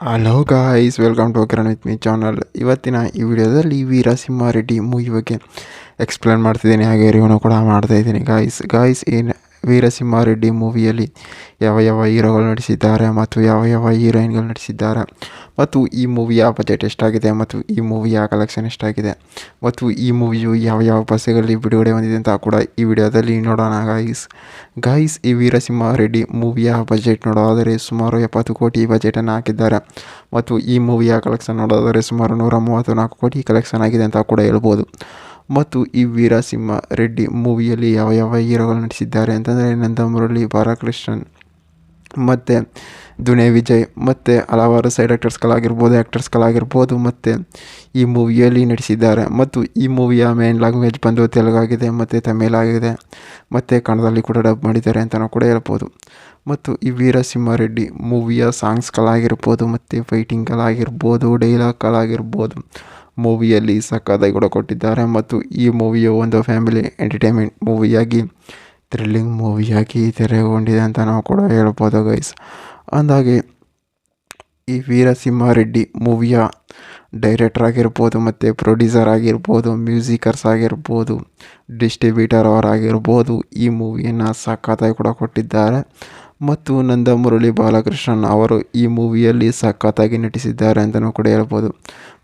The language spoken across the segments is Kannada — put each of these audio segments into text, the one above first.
Hello guys, welcome to Kiran with me channel. ಇವತ್ತಿನ ಈ ವಿಡಿಯೋದಲ್ಲಿ ವೀರಸಿಂಹಾರೆಡ್ಡಿ ಮೂವಿ ಬಗ್ಗೆ ಎಕ್ಸ್ಪ್ಲೇನ್ ಮಾಡ್ತಿದ್ದೀನಿ, ಹಾಗೆ ರಿವ್ಯೂನು ಕೂಡ ಮಾಡ್ತಾಯಿದ್ದೀನಿ. ಗಾಯ್ಸ್ ಏನು ವೀರಸಿಂಹಾರೆಡ್ಡಿ ಮೂವಿಯಲ್ಲಿ ಯಾವ ಯಾವ ಹೀರೋಗಳು ನಟಿಸಿದ್ದಾರೆ ಮತ್ತು ಯಾವ ಯಾವ ಹೀರೋಯಿನ್ಗಳು ನಟಿಸಿದ್ದಾರೆ, ಮತ್ತು ಈ ಮೂವಿಯ ಬಜೆಟ್ ಎಷ್ಟಾಗಿದೆ, ಮತ್ತು ಈ ಮೂವಿಯ ಕಲೆಕ್ಷನ್ ಎಷ್ಟಾಗಿದೆ, ಮತ್ತು ಈ ಮೂವಿಯು ಯಾವ ಯಾವ ಭಾಷೆಗಳಲ್ಲಿ ಬಿಡುಗಡೆ ಹೊಂದಿದೆ ಅಂತ ಕೂಡ ಈ ವಿಡಿಯೋದಲ್ಲಿ ನೋಡೋಣ. ಗಾಯ್ಸ್ ಈ ವೀರಸಿಂಹಾರೆಡ್ಡಿ ಮೂವಿಯ ಬಜೆಟ್ ನೋಡೋದಾದರೆ ಸುಮಾರು 70 ಕೋಟಿ ಬಜೆಟನ್ನು ಹಾಕಿದ್ದಾರೆ, ಮತ್ತು ಈ ಮೂವಿಯ ಕಲೆಕ್ಷನ್ ನೋಡೋದಾದರೆ ಸುಮಾರು 134 ಕೋಟಿ ಕಲೆಕ್ಷನ್ ಆಗಿದೆ ಅಂತ ಕೂಡ ಹೇಳ್ಬೋದು. ಮತ್ತು ಈ ವೀರಸಿಂಹಾರೆಡ್ಡಿ ಮೂವಿಯಲ್ಲಿ ಯಾವ ಯಾವ ಹೀರೋಗಳು ನಟಿಸಿದ್ದಾರೆ ಅಂತಂದರೆ ನಂದಮುರಳಿ, ಬಾಲಕೃಷ್ಣನ್ ಮತ್ತು ದುನೇ ವಿಜಯ್ ಮತ್ತು ಹಲವಾರು ಸೈಡ್ ಆ್ಯಕ್ಟರ್ಸ್ಗಳಾಗಿರ್ಬೋದು ಮತ್ತು ಈ ಮೂವಿಯಲ್ಲಿ ನಟಿಸಿದ್ದಾರೆ. ಮತ್ತು ಈ ಮೂವಿಯ ಮೇನ್ ಲ್ಯಾಂಗ್ವೇಜ್ ಬಂದು ತೆಲುಗಾಗಿದೆ ಮತ್ತು ತಮಿಳಾಗಿದೆ ಮತ್ತು ಕನ್ನಡದಲ್ಲಿ ಕೂಡ ಡಬ್ ಮಾಡಿದ್ದಾರೆ ಅಂತಲೂ ಕೂಡ ಹೇಳ್ಬೋದು. ಮತ್ತು ಈ ವೀರಸಿಂಹಾರೆಡ್ಡಿ ಮೂವಿಯ ಸಾಂಗ್ಸ್ಗಳಾಗಿರ್ಬೋದು ಮತ್ತು ಫೈಟಿಂಗ್ಗಳಾಗಿರ್ಬೋದು, ಡೈಲಾಗ್ಗಳಾಗಿರ್ಬೋದು ಮೂವಿಯಲ್ಲಿ ಸಕ್ಕತ್ತಾಗಿ ಕೂಡ ಕೊಟ್ಟಿದ್ದಾರೆ. ಮತ್ತು ಈ ಮೂವಿಯು ಒಂದು ಫ್ಯಾಮಿಲಿ ಎಂಟರ್ಟೈನ್ಮೆಂಟ್ ಮೂವಿಯಾಗಿ, ಥ್ರಿಲ್ಲಿಂಗ್ ಮೂವಿಯಾಗಿ ತೆರೆಗೊಂಡಿದೆ ಅಂತ ನಾವು ಕೂಡ ಹೇಳ್ಬೋದು ಗೈಸ್. ಅಂದಾಗೆ ಈ ವೀರಸಿಂಹಾರೆಡ್ಡಿ ಮೂವಿಯ ಡೈರೆಕ್ಟರ್ ಆಗಿರ್ಬೋದು ಮತ್ತು ಪ್ರೊಡ್ಯೂಸರ್ ಆಗಿರ್ಬೋದು, ಮ್ಯೂಸಿಕರ್ಸ್ ಆಗಿರ್ಬೋದು, ಡಿಸ್ಟ್ರಿಬ್ಯೂಟರ್ ಅವರಾಗಿರ್ಬೋದು ಈ ಮೂವಿಯನ್ನು ಸಕ್ಕತ್ತಾಗಿ ಕೂಡ ಕೊಟ್ಟಿದ್ದಾರೆ. ಮತ್ತು ನಂದಮುರಳಿ ಬಾಲಕೃಷ್ಣನ್ ಅವರು ಈ ಮೂವಿಯಲ್ಲಿ ಸಕ್ಕತ್ತಾಗಿ ನಟಿಸಿದ್ದಾರೆ ಅಂತಲೂ ಕೂಡ ಹೇಳ್ಬೋದು.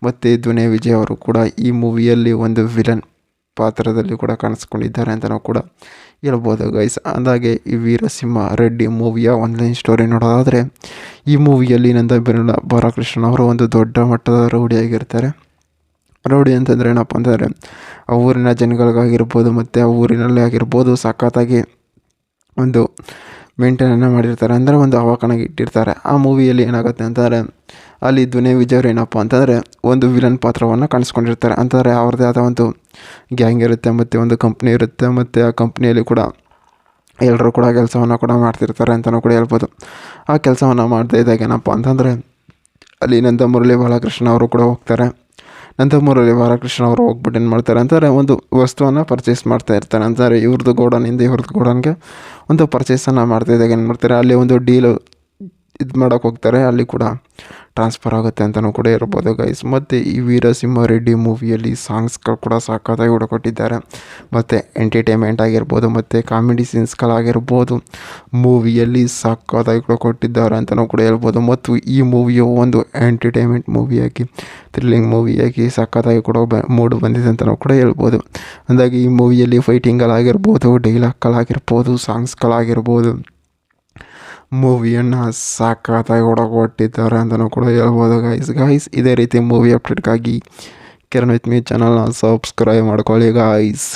ಮತ್ತು ದುನೇ ವಿಜಯ್ ಅವರು ಕೂಡ ಈ ಮೂವಿಯಲ್ಲಿ ಒಂದು ವಿಲನ್ ಪಾತ್ರದಲ್ಲಿ ಕೂಡ ಕಾಣಿಸ್ಕೊಂಡಿದ್ದಾರೆ ಅಂತಲೂ ಕೂಡ ಹೇಳ್ಬೋದು ಗೈಸ್. ಅಂದಾಗೆ ಈ ವೀರಸಿಂಹಾರೆಡ್ಡಿ ಮೂವಿಯ ಆನ್ಲೈನ್ ಸ್ಟೋರಿ ನೋಡೋದಾದರೆ ಈ ಮೂವಿಯಲ್ಲಿ ನಂದಮುರಳಿ ಬಾಲಕೃಷ್ಣನ್ ಅವರು ಒಂದು ದೊಡ್ಡ ಮಟ್ಟದ ರೌಡಿಯಾಗಿರ್ತಾರೆ. ರೌಡಿ ಅಂತಂದರೆ ಏನಪ್ಪ ಅಂತಂದರೆ ಆ ಊರಿನ ಜನಗಳಿಗಾಗಿರ್ಬೋದು ಮತ್ತು ಆ ಊರಿನಲ್ಲೇ ಆಗಿರ್ಬೋದು ಸಖತ್ತಾಗಿ ಒಂದು ಮೇಂಟೈನನ್ನು ಮಾಡಿರ್ತಾರೆ, ಅಂದರೆ ಒಂದು ಅವಕಾನಾಗಿ ಇಟ್ಟಿರ್ತಾರೆ. ಆ ಮೂವಿಯಲ್ಲಿ ಏನಾಗುತ್ತೆ ಅಂತಂದರೆ ಅಲ್ಲಿ ದುನೇ ವಿಜಯ್ ಅವರು ಏನಪ್ಪ ಅಂತಂದರೆ ಒಂದು ವಿಲನ್ ಪಾತ್ರವನ್ನು ಕಾಣಿಸ್ಕೊಂಡಿರ್ತಾರೆ. ಅಂತಂದರೆ ಅವ್ರದ್ದೇ ಆದ ಒಂದು ಗ್ಯಾಂಗ್ ಇರುತ್ತೆ ಮತ್ತು ಒಂದು ಕಂಪ್ನಿ ಇರುತ್ತೆ, ಮತ್ತು ಆ ಕಂಪ್ನಿಯಲ್ಲಿ ಕೂಡ ಎಲ್ಲರೂ ಕೂಡ ಕೆಲಸವನ್ನು ಕೂಡ ಮಾಡ್ತಿರ್ತಾರೆ ಅಂತಲೂ ಕೂಡ ಹೇಳ್ಬೋದು. ಆ ಕೆಲಸವನ್ನು ಮಾಡ್ತಾ ಇದ್ದಾಗ ಏನಪ್ಪ ಅಂತಂದರೆ ಅಲ್ಲಿ ನಂದಮುರಳಿ ಬಾಲಕೃಷ್ಣ ಅವರು ಕೂಡ ಹೋಗ್ತಾರೆ. ನಂದಮುರಳಿ ಬಾಲಕೃಷ್ಣ ಅವರು ಹೋಗ್ಬಿಟ್ಟು ಏನು ಮಾಡ್ತಾರೆ ಅಂತಾರೆ, ಒಂದು ವಸ್ತುವನ್ನು ಪರ್ಚೇಸ್ ಮಾಡ್ತಾ ಇರ್ತಾರೆ. ಅಂತಾರೆ ಇವ್ರದ್ದು ಗೋಡನಿಂದ ಇವ್ರದ್ದು ಗೋಡನ್ಗೆ ಒಂದು ಪರ್ಚೇಸನ್ನು ಮಾಡ್ತಾಯಿದ್ದಾಗ ಏನು ಮಾಡ್ತಾರೆ, ಅಲ್ಲಿ ಒಂದು ಡೀಲು ಇದು ಮಾಡೋಕ್ಕೆ ಹೋಗ್ತಾರೆ, ಅಲ್ಲಿ ಕೂಡ ಟ್ರಾನ್ಸ್ಫರ್ ಆಗುತ್ತೆ ಅಂತಲೂ ಕೂಡ ಇರ್ಬೋದು ಗೈಸ್. ಮತ್ತು ಈ ವೀರಸಿಂಹಾರೆಡ್ಡಿ ಮೂವಿಯಲ್ಲಿ ಸಾಂಗ್ಸ್ಗಳು ಕೂಡ ಸಕ್ಕತ್ತಾಗಿ ಕೂಡ ಕೊಟ್ಟಿದ್ದಾರೆ, ಮತ್ತು ಎಂಟರ್ಟೈನ್ಮೆಂಟ್ ಆಗಿರ್ಬೋದು ಮತ್ತು ಕಾಮಿಡಿ ಸೀನ್ಸ್ಗಳಾಗಿರ್ಬೋದು ಮೂವಿಯಲ್ಲಿ ಸಕ್ಕತ್ತಾಗಿ ಕೂಡ ಕೊಟ್ಟಿದ್ದಾರೆ ಅಂತಲೂ ಕೂಡ ಹೇಳ್ಬೋದು. ಮತ್ತು ಈ ಮೂವಿಯು ಒಂದು ಎಂಟರ್ಟೈನ್ಮೆಂಟ್ ಮೂವಿಯಾಗಿ, ಥ್ರಿಲ್ಲಿಂಗ್ ಮೂವಿಯಾಗಿ ಸಕ್ಕತ್ತಾಗಿ ಕೂಡ ಮೂಡ್ ಬಂದಿದೆ ಅಂತಲೂ ಕೂಡ ಹೇಳ್ಬೋದು. ಅಂದಾಗೆ ಈ ಮೂವಿಯಲ್ಲಿ ಫೈಟಿಂಗ್ಗಳಾಗಿರ್ಬೋದು, ಡೈಲಾಗ್ಗಳಾಗಿರ್ಬೋದು, ಸಾಂಗ್ಸ್ಗಳಾಗಿರ್ಬೋದು ಮೂವಿಯನ್ನು ಸಕ್ಕತ್ತಾಗಿ ಕೂಡ ಕೊಟ್ಟಿದ್ದಾರೆ ಅಂತಲೂ ಕೂಡ ಹೇಳ್ಬೋದು ಗಾಯ್ಸ್. ಇದೇ ರೀತಿ ಮೂವಿ ಅಪ್ಡೇಟ್ಗಾಗಿ ಕಿರಣ್ ವಿತ್ ಮೀ ಚಾನಲ್ನ ಸಬ್ಸ್ಕ್ರೈಬ್ ಮಾಡ್ಕೊಳ್ಳಿ ಗಾಯ್ಸ್.